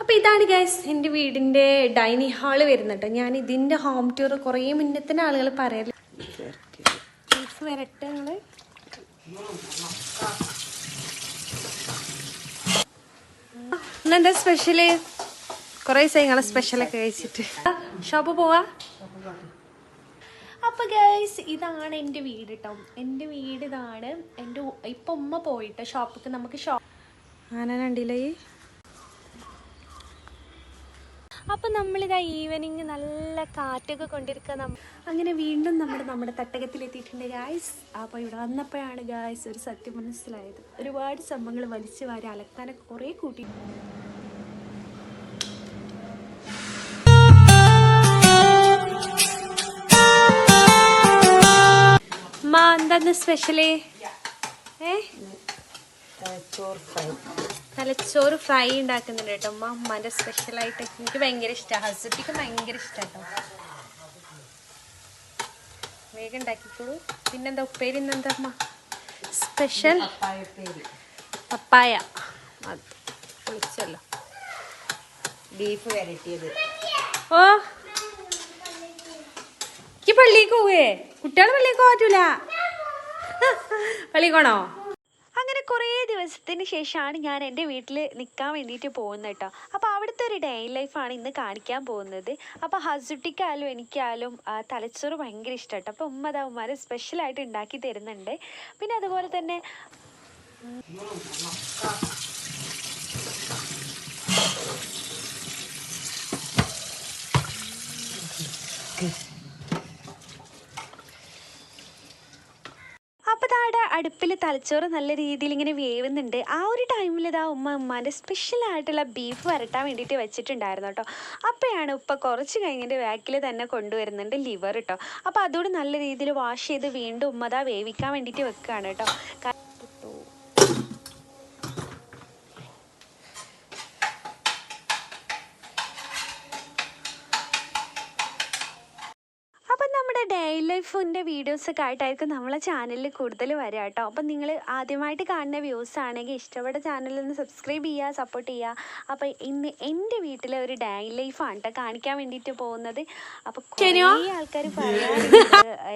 അപ്പോൾ ഇതാണ് ഗൈസ് എൻ്റെ വീടിൻ്റെ ഡൈനിങ് ഹാള് വരുന്നുണ്ട്. ഞാൻ ഇതിൻ്റെ ഹോം ടൂർ കുറേ മുന്നത്തിന് ആളുകൾ പറയല് ബീഫ് വരട്ടെ. ഞങ്ങൾ ഇന്നെന്താ സ്പെഷ്യല്? കുറേ ദിവസം ഞങ്ങളെ സ്പെഷ്യലൊക്കെ കഴിച്ചിട്ട് ഷോപ്പ് പോവാ. അപ്പോൾ ഗൈസ് ഇതാണ് എൻ്റെ വീട് കേട്ടോ. എൻ്റെ വീട് ഇതാണ്. എൻ്റെ ഇപ്പം ഉമ്മ പോയിട്ട് ഷോപ്പിക്ക് നമുക്ക് ആന കണ്ടില്ലേ. അപ്പം നമ്മളിതാ ഈവനിങ് നല്ല കാറ്റൊക്കെ കൊണ്ടിരിക്കുക. അങ്ങനെ വീണ്ടും നമ്മുടെ തട്ടകത്തിലെത്തിയിട്ടുണ്ട് ഗായ്സ്. അപ്പോൾ ഇവിടെ വന്നപ്പോഴാണ് ഗായ്സ് ഒരു സത്യം മനസ്സിലായത്. ഒരുപാട് സംഭവങ്ങൾ വലിച്ചു വാരി അലക്കാനൊക്കെ കുറേ കൂട്ടി. എന്താ സ്പെഷ്യല്? തലച്ചോറ് ഫ്രൈ ഉണ്ടാക്കുന്നുണ്ട് കേട്ടോ അമ്മ. അമ്മൻ്റെ സ്പെഷ്യലായിട്ട് എനിക്ക് ഭയങ്കര ഇഷ്ടമാണ്. ഹസ്ബൻഡിക്ക് ഭയങ്കര ഇഷ്ടമാണ് കേട്ടോ. വേഗം ഉണ്ടാക്കിക്കോളൂ. പിന്നെന്താ ഉപ്പേരി? ഇന്നെന്താ അമ്മ സ്പെഷ്യൽ? പപ്പായ. അത് പൊളിച്ചല്ലോ. ബീഫ് വരട്ടിയത്. ഓ എനിക്ക് പള്ളിക്ക് പോവേ. കുട്ടികൾ പള്ളിക്ക് പോകാൻ പള്ളിക്കോണോ? അങ്ങനെ കുറേ ദിവസത്തിന് ശേഷമാണ് ഞാൻ എൻ്റെ വീട്ടിൽ നിൽക്കാൻ വേണ്ടിയിട്ട് പോകുന്നത് കേട്ടോ. അപ്പോൾ അവിടുത്തെ ഒരു ഡേ ലൈഫാണ് ഇന്ന് കാണിക്കാൻ പോകുന്നത്. അപ്പോൾ ഹസുട്ടിക്കായാലും എനിക്കായാലും തലച്ചോറ് ഭയങ്കര ഇഷ്ടം കേട്ടോ. അപ്പോൾ ഉമ്മമാരെ സ്പെഷ്യലായിട്ട് ഉണ്ടാക്കി തരുന്നുണ്ട്. പിന്നെ അതുപോലെ തന്നെ അപ്പോൾ താടെ അടുപ്പിൽ തലച്ചോറ് നല്ല രീതിയിൽ ഇങ്ങനെ വേവുന്നുണ്ട്. ആ ഒരു ടൈമിൽ ഇതാ ഉമ്മാൻ്റെ സ്പെഷ്യലായിട്ടുള്ള ബീഫ് വരട്ടാൻ വേണ്ടിയിട്ട് വെച്ചിട്ടുണ്ടായിരുന്നു കേട്ടോ. അപ്പോഴാണ് ഉപ്പ കുറച്ച് കഴിഞ്ഞിട്ട് ബാക്കിൽ തന്നെ കൊണ്ടുവരുന്നുണ്ട് ലിവർ കേട്ടോ. അപ്പോൾ അതുകൂടി നല്ല രീതിയിൽ വാഷ് ചെയ്ത് വീണ്ടും ഉമ്മതാ വേവിക്കാൻ വേണ്ടിയിട്ട് വെക്കുകയാണ് കേട്ടോ. ഡേ ലൈഫിൻ്റെ വീഡിയോസൊക്കെ ആയിട്ടായിരിക്കും നമ്മളെ ചാനലിൽ കൂടുതൽ വരിക കേട്ടോ. അപ്പം നിങ്ങൾ ആദ്യമായിട്ട് കാണുന്ന വ്യൂസ് ആണെങ്കിൽ ഇഷ്ടപ്പെട്ട ചാനലിൽ നിന്ന് സബ്സ്ക്രൈബ് ചെയ്യുക, സപ്പോർട്ട് ചെയ്യുക. അപ്പോൾ ഇന്ന് എൻ്റെ വീട്ടിലെ ഒരു ഡേ ലൈഫാണ് കേട്ടോ കാണിക്കാൻ വേണ്ടിയിട്ട് പോകുന്നത്. അപ്പോൾ കുറേ ആൾക്കാർ പറയാറുണ്ട്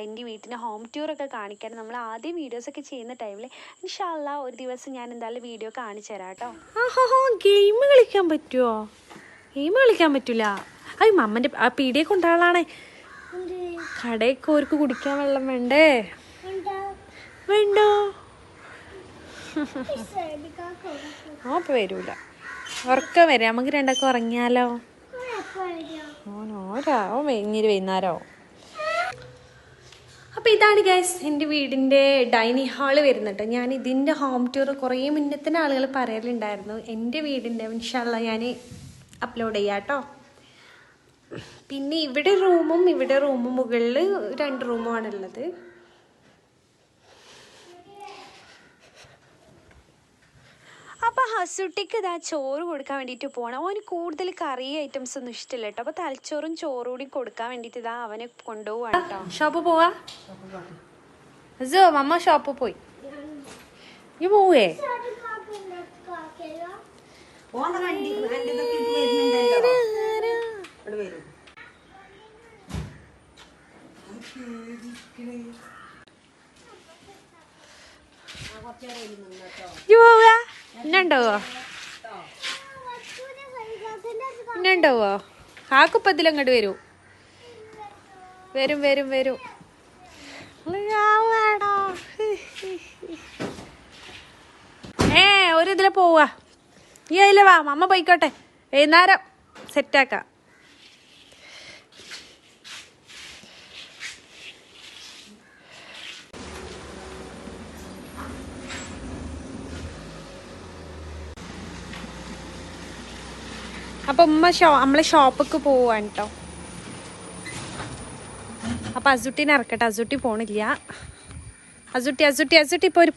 എൻ്റെ വീട്ടിൻ്റെ ഹോം ടൂറൊക്കെ കാണിക്കാൻ. നമ്മൾ ആദ്യം വീഡിയോസൊക്കെ ചെയ്യുന്ന ടൈമിൽ ഇൻഷാ അല്ലാഹ് ഒരു ദിവസം ഞാൻ എന്തായാലും വീഡിയോ കാണിച്ചു തരാം കേട്ടോ. ഗെയിം കളിക്കാൻ പറ്റുമോ? ഗെയിം കളിക്കാൻ പറ്റില്ല. അത് മമ്മൻ്റെ ആ പീടിയെ കൊണ്ടാളാണേ. കടയൊക്കെ ഓർക്ക് കുടിക്കാൻ വെള്ളം വേണ്ടേ? വേണ്ടോ? അപ്പൊ വരൂല. ഉറക്കം വരാം. നമുക്ക് രണ്ടൊക്കെ ഉറങ്ങിയാലോ? ഓരാവോ വൈകുന്നേരോ. അപ്പോൾ ഇതാണ് ഗൈസ് എൻ്റെ വീടിൻ്റെ ഡൈനിങ് ഹാള് വരുന്നുണ്ട്. ഞാൻ ഇതിൻ്റെ ഹോം ടൂർ കുറേ മുന്നത്തിന് ആളുകൾ പറയലുണ്ടായിരുന്നു. എൻ്റെ വീടിൻ്റെ ഇൻഷാ അല്ലാഹ് ഞാൻ അപ്ലോഡ് ചെയ്യാം കേട്ടോ. പിന്നെ ഇവിടെ റൂമും മുകളിൽ 2 റൂമുമാണുള്ളത്. അപ്പോൾ ഹസുട്ടിക്ക് ഇതാ ചോറ് കൊടുക്കാൻ വേണ്ടിയിട്ട് പോകണം. അവന് കൂടുതൽ കറി ഐറ്റംസ് ഒന്നും ഇഷ്ടമില്ല കേട്ടോ. അപ്പോൾ തലച്ചോറും ചോറും കൂടി കൊടുക്കാൻ വേണ്ടിയിട്ട് ഇതാ അവനെ കൊണ്ടുപോവാണ് കേട്ടോ. ഷോപ്പ് പോവാ? ഹസോ മമ്മ ഷോപ്പ് പോയി. നീ പോവേ? ഇന്നുണ്ടാവോ? കാക്കുപ്പത്തിൽ അങ്ങോട്ട് വരൂ. വരും. ഒരു ഇതിലെ പോവാ. ഈ അതിലെ വാ, മമ്മ പോയിക്കോട്ടെ. വൈകുന്നേരം സെറ്റാക്കാം. അപ്പം ഉമ്മ നമ്മളെ ഷോപ്പിക്ക് പോവാണ് കേട്ടോ. അപ്പം അസുട്ടിനെ ഇറക്കട്ടെ. അസുട്ടി പോണില്ല. അസുട്ടി പോര്.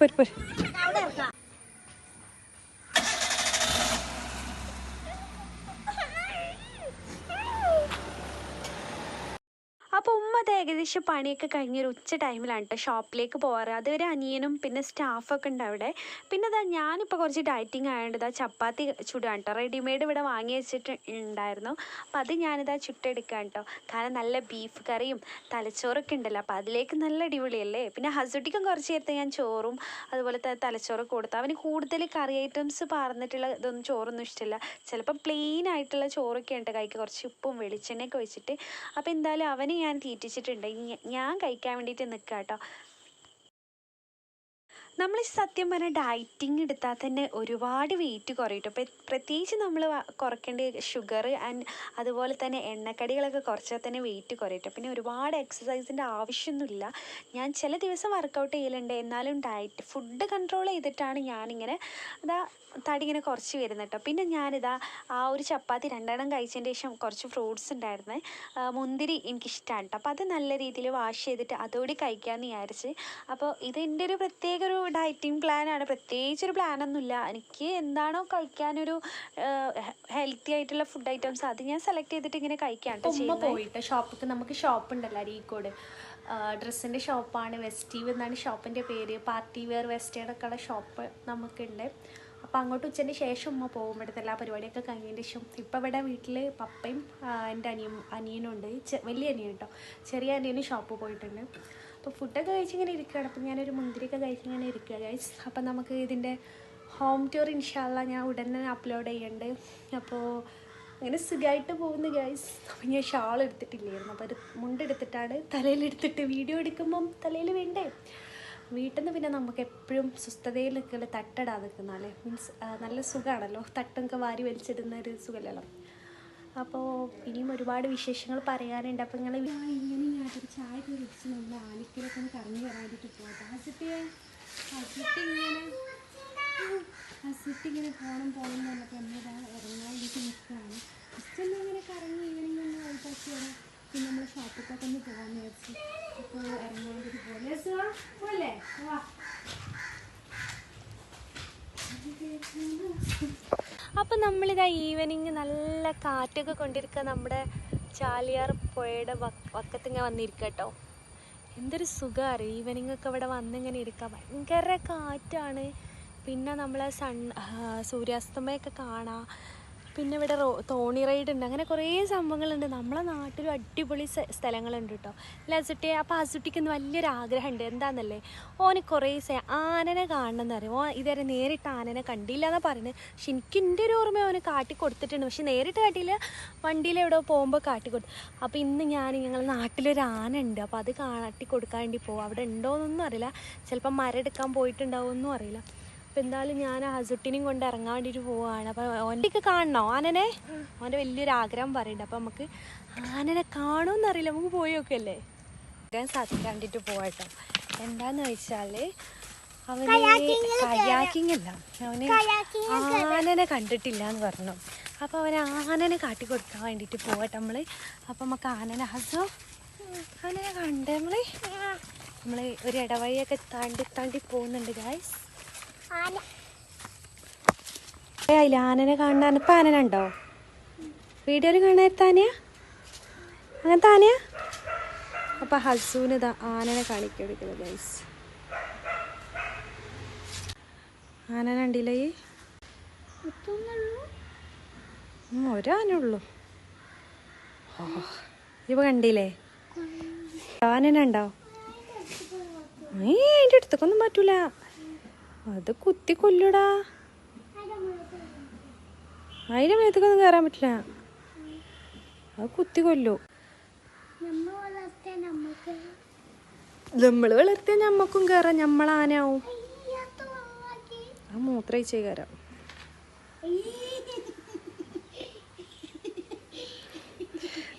അപ്പോൾ ഉമ്മ ഏകദേശം പണിയൊക്കെ കഴിഞ്ഞൊരു ഉച്ച ടൈമിലാണ് കേട്ടോ ഷോപ്പിലേക്ക് പോകാറ്. അതുവരെ അനിയനും പിന്നെ സ്റ്റാഫൊക്കെ ഉണ്ട് അവിടെ. പിന്നെ അതാ ഞാനിപ്പോൾ കുറച്ച് ഡയറ്റിങ് ആയതുകൊണ്ട് ഇതാ ചപ്പാത്തി ചുടുകയാണ് കേട്ടോ. റെഡിമെയ്ഡ് ഇവിടെ വാങ്ങി വെച്ചിട്ട് ഉണ്ടായിരുന്നു. അപ്പോൾ അത് ഞാനിതാ ചുട്ടെടുക്കുകയാണ് കേട്ടോ. കാരണം നല്ല ബീഫ് കറിയും തലച്ചോറൊക്കെ ഉണ്ടല്ലോ, അപ്പോൾ അതിലേക്ക് നല്ല അടിപൊളിയല്ലേ. പിന്നെ ഹസുട്ടിക്കും കുറച്ച് നേരത്തെ ഞാൻ ചോറും അതുപോലെ തലച്ചോറൊക്കെ കൊടുത്തു. അവന് കൂടുതൽ കറി ഐറ്റംസ് പാർന്നിട്ടുള്ള ഇതൊന്നും ചോറൊന്നും ഇഷ്ടമില്ല. ചിലപ്പോൾ പ്ലെയിൻ ആയിട്ടുള്ള ചോറൊക്കെ ഉണ്ട് കഴിക്കുക, കുറച്ച് ഉപ്പും വെളിച്ചെണ്ണയൊക്കെ ഒഴിച്ചിട്ട്. അപ്പോൾ എന്തായാലും അവനെ ഞാൻ തീറ്റിച്ചിട്ടുണ്ട്. ഞാൻ കഴിക്കാൻ വേണ്ടിയിട്ട് നിൽക്കാം കേട്ടോ. നമ്മൾ സത്യം പറഞ്ഞാൽ ഡയറ്റിങ് എടുത്താൽ തന്നെ ഒരുപാട് വെയിറ്റ് കുറയും കേട്ടോ. പ്രത്യേകിച്ച് നമ്മൾ കുറയ്ക്കേണ്ട ഷുഗർ ആൻഡ് അതുപോലെ തന്നെ എണ്ണക്കടികളൊക്കെ കുറച്ചാൽ തന്നെ വെയിറ്റ് കുറയും കേട്ടോ. പിന്നെ ഒരുപാട് എക്സസൈസിൻ്റെ ആവശ്യമൊന്നുമില്ല. ഞാൻ ചില ദിവസം വർക്കൗട്ട് ചെയ്യലുണ്ട്, എന്നാലും ഫുഡ് കൺട്രോൾ ചെയ്തിട്ടാണ് ഞാനിങ്ങനെ തടി ഇങ്ങനെ കുറച്ച് വരുന്നത് കേട്ടോ. പിന്നെ ഞാനിതാ ആ ഒരു ചപ്പാത്തി 2 കഴിച്ചതിന് ശേഷം കുറച്ച് ഫ്രൂട്ട്സ് ഉണ്ടായിരുന്നു. മുന്തിരി എനിക്കിഷ്ടമാണ് കേട്ടോ. അപ്പോൾ അത് നല്ല രീതിയിൽ വാഷ് ചെയ്തിട്ട് അതോടെ കഴിക്കാമെന്ന് വിചാരിച്ച്. അപ്പോൾ ഇതെൻ്റെ ഒരു പ്രത്യേക ഒരു ഡയറ്റിംഗ് പ്ലാനാണ്. പ്രത്യേകിച്ചൊരു പ്ലാനൊന്നുമില്ല. എനിക്ക് എന്താണോ കഴിക്കാനൊരു ഹെൽത്തി ആയിട്ടുള്ള ഫുഡ് ഐറ്റംസ് അത് ഞാൻ സെലക്ട് ചെയ്തിട്ട് ഇങ്ങനെ കഴിക്കാണ്ട് പോയിട്ട് ഷോപ്പിക്ക് നമുക്ക് ഷോപ്പ് ഉണ്ടല്ലോ അരീക്കോട്, ഡ്രസ്സിൻ്റെ ഷോപ്പാണ്. വെസ്റ്റീവ് എന്നാണ് ഷോപ്പിൻ്റെ പേര്. പാർട്ടി വെയർ വെസ്റ്റേണൊക്കെ ഉള്ള ഷോപ്പ് നമുക്കുണ്ട്. അപ്പോൾ അങ്ങോട്ട് ഉച്ചൻ്റെ ശേഷം ഉമ്മ പോകും. ഇവിടുത്തെ എല്ലാ പരിപാടിയൊക്കെ കഴിഞ്ഞതിന് ശേഷം. ഇപ്പോൾ ഇവിടെ വീട്ടിൽ പപ്പയും എൻ്റെ അനിയനുണ്ട്. വലിയ അനിയൻ കേട്ടോ. ചെറിയ അനിയനും ഷോപ്പ് പോയിട്ടുണ്ട്. അപ്പോൾ ഫുഡൊക്കെ കഴിച്ചിങ്ങനെ ഇരിക്കുകയാണ്. അപ്പോൾ ഞാനൊരു മുന്തിരിയൊക്കെ കഴിച്ചിങ്ങനെ ഇരിക്കുക ഗൈസ്. അപ്പോൾ നമുക്ക് ഇതിൻ്റെ ഹോം ടൂർ ഇൻഷാ അല്ലാ ഞാൻ ഉടനെ അപ്ലോഡ് ചെയ്യുന്നുണ്ട്. അപ്പോൾ അങ്ങനെ സുഖമായിട്ട് പോകുന്നു ഗൈസ്. അപ്പോൾ ഞാൻ ഷാൾ എടുത്തിട്ടില്ലായിരുന്നു. അപ്പോൾ ഒരു മുണ്ടെടുത്തിട്ടാണ് തലയിലെടുത്തിട്ട് വീഡിയോ എടുക്കുമ്പം തലയിൽ വേണ്ടേ. വീട്ടിൽ നിന്ന് പിന്നെ നമുക്ക് എപ്പോഴും സ്വസ്ഥതയിൽ നിൽക്കൽ തട്ടിടാതെ നിൽക്കുന്നാലേ മീൻസ് നല്ല സുഖമാണല്ലോ. തട്ടൊക്കെ വാരി വലിച്ചിടുന്ന ഒരു സുഖമല്ലല്ലോ. അപ്പോൾ ഇനിയും ഒരുപാട് വിശേഷങ്ങൾ പറയാനുണ്ട്. അപ്പോൾ ഇങ്ങനെ ഞാനൊരു ചായ കുടിച്ച് നമ്മൾ ആലിക്കലൊക്കെ ഒന്ന് കറങ്ങി വരാൻ വേണ്ടിയിട്ട് പോകട്ടെ. ഹസിട്ട് ഇങ്ങനെ പോകണം എന്ന് പറഞ്ഞപ്പോൾ നമ്മളിതാ ഇറങ്ങാൻ വേണ്ടിയിട്ട് നിൽക്കുകയാണ്. ജസ്റ്റ് ഒന്ന് ഇങ്ങനെ കറങ്ങി ഈവനിങ് ഒന്ന് വൈകിട്ട് വരാം. പിന്നെ നമ്മൾ ഷോപ്പിലേക്കൊക്കെ ഒന്ന് പോകാൻ വിചാരിച്ചു. അപ്പോൾ ഇറങ്ങാൻ വേണ്ടിയിട്ട് പോലെ വാ. അപ്പം നമ്മളിതാ ഈവനിങ് നല്ല കാറ്റൊക്കെ കൊണ്ടിരിക്കുക. നമ്മുടെ ചാലിയാർ പുഴയുടെ വക്കത്തിങ്ങനെ വന്നിരിക്കുക കേട്ടോ. എന്തൊരു സുഖം അറിയാം ഈവനിങ് ഒക്കെ ഇവിടെ വന്നിങ്ങനെ ഇരിക്കുക. ഭയങ്കര കാറ്റാണ്. പിന്നെ നമ്മളെ സൂര്യാസ്തമയമൊക്കെ കാണാം. പിന്നെ ഇവിടെ തോണി റൈഡ് ഉണ്ട്. അങ്ങനെ കുറേ സംഭവങ്ങളുണ്ട്. നമ്മളെ നാട്ടിലും അടിപൊളി സ്ഥലങ്ങളുണ്ട് കേട്ടോ. ലസുട്ടിയെ അപ്പോൾ അസുട്ടിക്ക് വലിയൊരു ആഗ്രഹമുണ്ട്. എന്താണെന്നല്ലേ, ഓന് കുറേ ആനനെ കാണണമെന്ന് പറയും. ഓൻ ഇതുവരെ നേരിട്ട് ആനനെ കണ്ടില്ല എന്നാണ് പറയുന്നത്. പക്ഷെ എനിക്ക് എൻ്റെ ഒരു ഓർമ്മ ഓന് കാട്ടി കൊടുത്തിട്ടുണ്ട്. പക്ഷെ നേരിട്ട് കാട്ടിയില്ല, വണ്ടിയിൽ എവിടെ പോകുമ്പോൾ കാട്ടി കൊടുത്തു. അപ്പോൾ ഇന്ന് ഞങ്ങളുടെ നാട്ടിലൊരു ആന ഉണ്ട്. അപ്പോൾ അത് കാട്ടി കൊടുക്കാൻ വേണ്ടി പോകും. അവിടെ ഉണ്ടോയെന്നൊന്നും അറിയില്ല. ചിലപ്പോൾ മരം എടുക്കാൻ പോയിട്ടുണ്ടാവുമെന്നും അറിയില്ല. അപ്പോൾ എന്തായാലും ഞാൻ ഹസുട്ടിനെയും കൊണ്ട് ഇറങ്ങാൻ വേണ്ടിയിട്ട് പോവുകയാണ്. അപ്പോൾ ഓൻ്റെയൊക്കെ കാണണോ ആനനെ? ഓൻ്റെ വലിയൊരു ആഗ്രഹം പറയുന്നുണ്ട്. അപ്പോൾ നമുക്ക് ആനനെ കാണുമെന്നറിയില്ല, നമുക്ക് പോയി നോക്കല്ലേ. ആഗ്രഹം സാധിക്കാൻ വേണ്ടിയിട്ട് പോവാട്ടോ. എന്താന്ന് വെച്ചാൽ അവന് കയാക്കിങ് അല്ല, അവന് ആനനെ കണ്ടിട്ടില്ല എന്ന് പറഞ്ഞു. അപ്പോൾ അവന് ആനനെ കാട്ടി കൊടുക്കാൻ വേണ്ടിയിട്ട് പോവാട്ടോ നമ്മൾ. അപ്പോൾ നമുക്ക് ആനനെ ആനനെ കണ്ടേ നമ്മൾ ഒരു ഇടവഴിയൊക്കെ താണ്ടി പോകുന്നുണ്ട് ഗായ്സ്. അതിൽ ആനനെ കാണാൻ ഇപ്പം ആനന ഉണ്ടോ? വീഡിയോയിൽ കാണാൻ താനയാ അങ്ങനത്തെ ആനയാ? അപ്പം ഹസൂന് ഇതാ ആനനെ കാണിക്കെടുക്കുന്നത് ഗൈസ്. ആനന ഉണ്ടില്ലേ? ഒരാനുള്ളൂ. ഇവ കണ്ടില്ലേ ആനന ഉണ്ടോ? അതിൻ്റെ അടുത്തേക്കൊന്നും പറ്റൂല, അത് കുത്തി കൊല്ലൂടാ. അതിൻ്റെ മേത്തേക്കൊന്നും കയറാൻ പറ്റില്ല, അത് കുത്തി കൊല്ലു. നമ്മൾ വളർത്തിയാൽ ഞമ്മക്കും കയറാം, ഞമ്മളാനാവും. ആ മൂത്രയിച്ചേ കയറാം.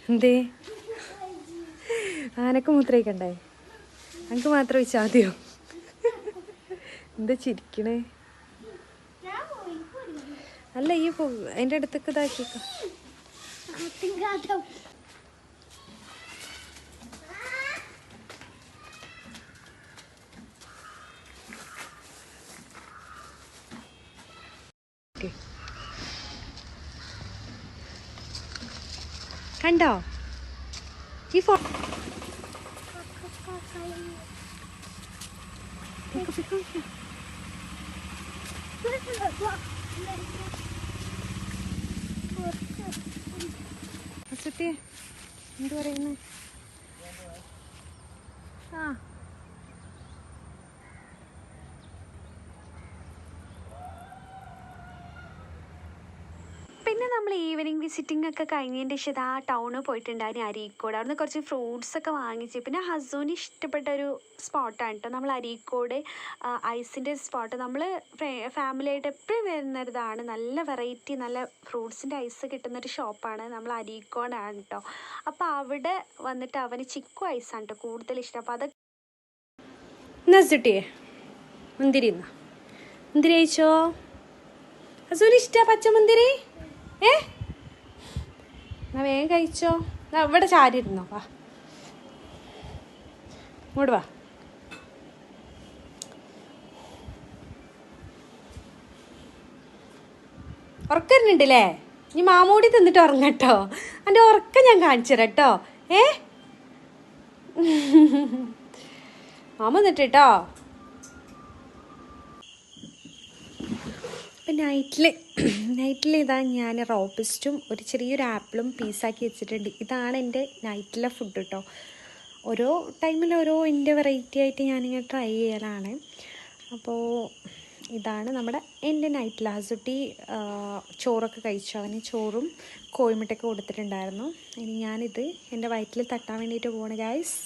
എന്തേ ആനക്ക് മൂത്രയിക്കണ്ടേ? എനിക്ക് മാത്രം ഒഴിച്ചാൽ മതിയോ? എന്താ ചിരിക്കണേ? അല്ല ഈ അതിൻ്റെ അടുത്തേക്ക് ഇതാക്കിക്കോ. കണ്ടോ ഈ എന്ത് പറയുന്നു? ആ പിന്നെ നമ്മൾ ഈവനിങ് വിസിറ്റിംഗ് ഒക്കെ കഴിഞ്ഞതിൻ്റെ ശേഷം ആ ടൗണിൽ പോയിട്ടുണ്ടായിരുന്നു അരീക്കോട്. അവിടുന്ന് കുറച്ച് ഫ്രൂട്ട്സ് ഒക്കെ വാങ്ങിച്ച് പിന്നെ ഹസ്ബൻഡിന് ഇഷ്ടപ്പെട്ട ഒരു സ്പോട്ടാണ് കേട്ടോ നമ്മൾ അരീക്കോട് ഐസിൻ്റെ സ്പോട്ട്. നമ്മൾ ഫാമിലിയായിട്ട് എപ്പോഴും വരുന്നതാണ്. നല്ല വെറൈറ്റി നല്ല ഫ്രൂട്ട്സിൻ്റെ ഐസ് കിട്ടുന്നൊരു ഷോപ്പാണ് നമ്മൾ അരീക്കോടാണ് കേട്ടോ. അപ്പോൾ അവിടെ വന്നിട്ട് അവന് ചിക്കു ഐസാണ് കേട്ടോ കൂടുതൽ ഇഷ്ടം. അപ്പോൾ അത് നസുട്ടിയെ മുന്തിരി മുന്തിരി കഴിച്ചോ? ഹസ്ബൻഡിന് ഇഷ്ടമാണ് പച്ചമുന്തിരി. എന്നാ വേഗം കഴിച്ചോ. ഇവിടെ ചാരി ഇരുന്നോ. വാ ഇങ്ങോട്ട് വാ. ഉറക്കരുന്നുണ്ടല്ലേ? ഇനി മാമൂടി തിന്നിട്ട് ഉറങ്ങട്ടോ. എൻ്റെ ഉറക്കം ഞാൻ കാണിച്ചു തരാം കേട്ടോ. മാമ എന്നിട്ട് കേട്ടോ. അപ്പം നൈറ്റിൽ ഇതാ ഞാൻ റോബസ്റ്റും ഒരു ചെറിയൊരു ആപ്പിളും പീസാക്കി വെച്ചിട്ടുണ്ട്. ഇതാണ് എൻ്റെ നൈറ്റിലെ ഫുഡ് കേട്ടോ. ഓരോ ടൈമിൽ ഓരോ എൻ്റെ വെറൈറ്റി ആയിട്ട് ഞാനിങ്ങനെ ട്രൈ ചെയ്യലാണ്. അപ്പോൾ ഇതാണ് എൻ്റെ നൈറ്റിൽ. ഹസുട്ടി ചോറൊക്കെ കഴിച്ചു. അവന് ചോറും കോഴിമുട്ടയൊക്കെ കൊടുത്തിട്ടുണ്ടായിരുന്നു. ഇനി ഞാനിത് എൻ്റെ വയറ്റിൽ തട്ടാൻ വേണ്ടിയിട്ട് പോവാണ് ഗായ്സ്.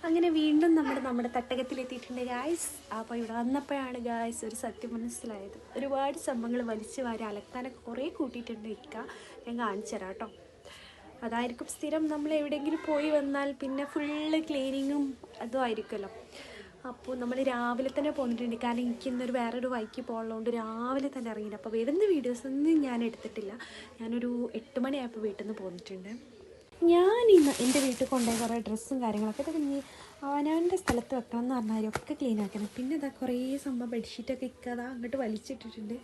അങ്ങനെ വീണ്ടും നമ്മുടെ തട്ടകത്തിലെത്തിയിട്ടുണ്ട് ഗായ്സ്. അപ്പോൾ ഇവിടെ വന്നപ്പോഴാണ് ഗായ്സ് ഒരു സത്യം മനസ്സിലായത്. ഒരുപാട് സംഭവങ്ങൾ വലിച്ചു വാരി അലക്കാനൊക്കെ കുറേ കൂട്ടിയിട്ടുണ്ട്. ഞാൻ കാണിച്ചു തരാം കേട്ടോ. അതായിരിക്കും സ്ഥിരം നമ്മൾ എവിടെയെങ്കിലും പോയി വന്നാൽ പിന്നെ ഫുള്ള് ക്ലീനിങ്ങും അതും ആയിരിക്കുമല്ലോ. അപ്പോൾ നമ്മൾ രാവിലെ തന്നെ പോന്നിട്ടുണ്ട്. കാരണം എനിക്കിന്നൊരു വേറൊരു വഴിക്ക് പോകുന്നതുകൊണ്ട് രാവിലെ തന്നെ ഇറങ്ങിയിട്ട്. അപ്പോൾ വരുന്ന വീഡിയോസൊന്നും ഞാൻ എടുത്തിട്ടില്ല. ഞാനൊരു 8 മണിയായപ്പോൾ വീട്ടിൽ നിന്ന് പോന്നിട്ടുണ്ട്. ഞാനിന്ന് എൻ്റെ വീട്ടിൽ കൊണ്ടുപോയി കുറേ ഡ്രസ്സും കാര്യങ്ങളൊക്കെ ഇതൊക്കെ അവനവൻ്റെ സ്ഥലത്ത് വെക്കണം എന്ന് പറഞ്ഞാൽ ഒക്കെ ക്ലീൻ ആക്കണം. പിന്നെ ഇതാ കുറേ സംഭവം ബെഡ്ഷീറ്റൊക്കെ ഇക്കതാ അങ്ങോട്ട് വലിച്ചിട്ടിട്ടുണ്ട്.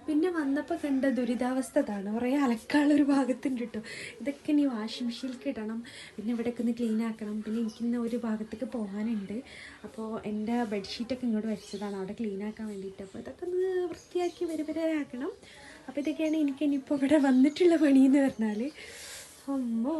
പിന്നെ വന്നപ്പോൾ കണ്ട ദുരിതാവസ്ഥ ഇതാണ്. കുറേ അലക്കാനുള്ളൊരു ഭാഗത്തുണ്ട് കേട്ടോ. ഇതൊക്കെ ഇനി വാഷിംഗ് മെഷീനിലേക്ക് ഇടണം. പിന്നെ ഇവിടെയൊക്കെ ഒന്ന് ക്ലീൻ ആക്കണം. പിന്നെ എനിക്കിന്ന് ഒരു ഭാഗത്തേക്ക് പോകാനുണ്ട്. അപ്പോൾ എൻ്റെ ബെഡ്ഷീറ്റൊക്കെ ഇങ്ങോട്ട് വെച്ചതാണ് അവിടെ ക്ലീൻ ആക്കാൻ വേണ്ടിയിട്ട്. അപ്പോൾ ഇതൊക്കെ ഒന്ന് വൃത്തിയാക്കി വരെ ആക്കണം. അപ്പോൾ ഇതൊക്കെയാണ് എനിക്ക് ഇനിയിപ്പോൾ ഇവിടെ വന്നിട്ടുള്ള പണിയെന്ന് പറഞ്ഞാൽ. അമ്മോ